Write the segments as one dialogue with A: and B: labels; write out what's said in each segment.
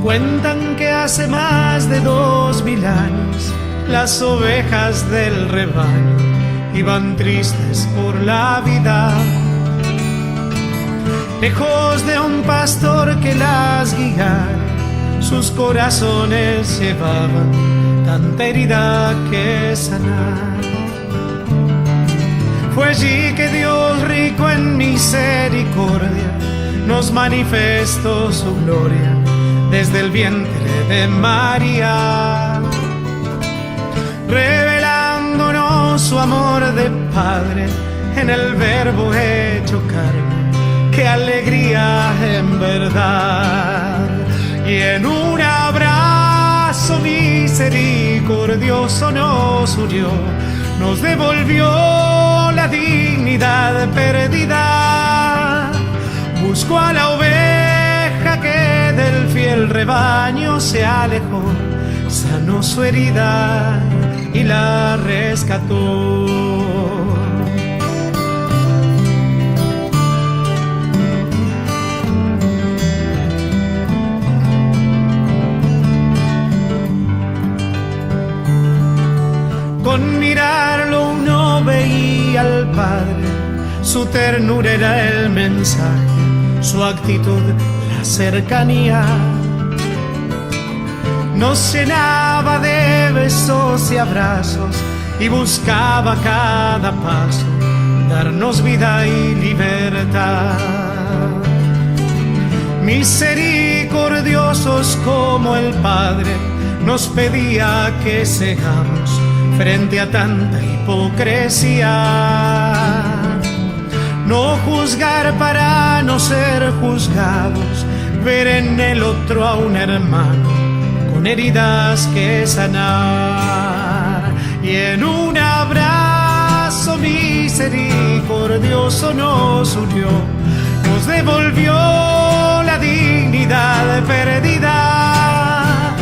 A: Cuentan que hace más de 2000 años las ovejas del rebaño iban tristes por la vida, lejos de un pastor que las guiara. Sus corazones llevaban tanta herida que sanar. Fue allí que Dios, rico en misericordia, nos manifestó su gloria desde el vientre de María, revelándonos su amor de Padre en el Verbo hecho carne. ¡Qué alegría en verdad! Y en un abrazo misericordioso nos unió, nos devolvió la dignidad perdida. Buscó a la oveja que del fiel rebaño se alejó, sanó su herida y la rescató. Con mirarlo uno veía al Padre, su ternura era el mensaje, su actitud la cercanía. Nos llenaba de besos y abrazos y buscaba a cada paso darnos vida y libertad. Misericordiosos como el Padre, nos pedía que seamos frente a tanta hipocresía. No juzgar para no ser juzgados, ver en el otro a un hermano con heridas que sanar. Y en un abrazo misericordioso nos unió, nos devolvió la dignidad perdida.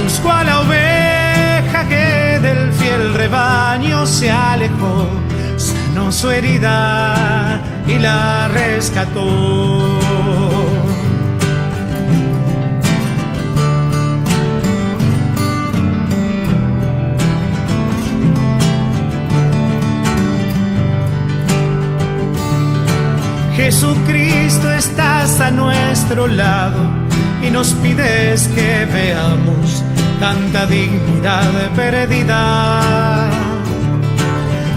A: Buscó a la oveja que del fiel rebaño se alejó, sanó su herida y la rescató. Jesucristo, estás a nuestro lado y nos pides que veamos tanta dignidad perdida,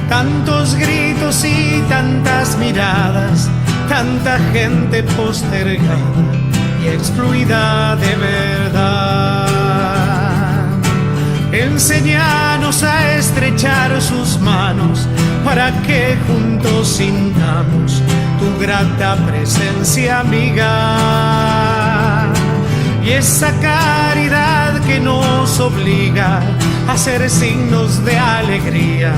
A: tantos gritos y tantas miradas, tanta gente postergada y excluida de verdad. Enséñanos a estrechar sus manos para que juntos sintamos tu grata presencia amiga. Y esa caridad que nos obliga a ser signos de alegría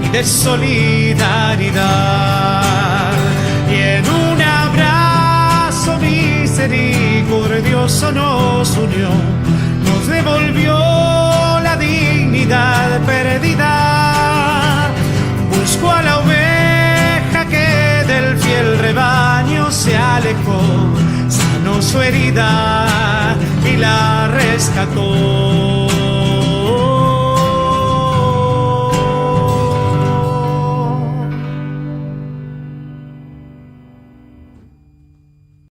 A: y de solidaridad. Y en un abrazo misericordioso nos unió, nos devolvió la dignidad perdida. Buscó a la oveja que del fiel rebaño se alejó, sanó su herida y la rescató.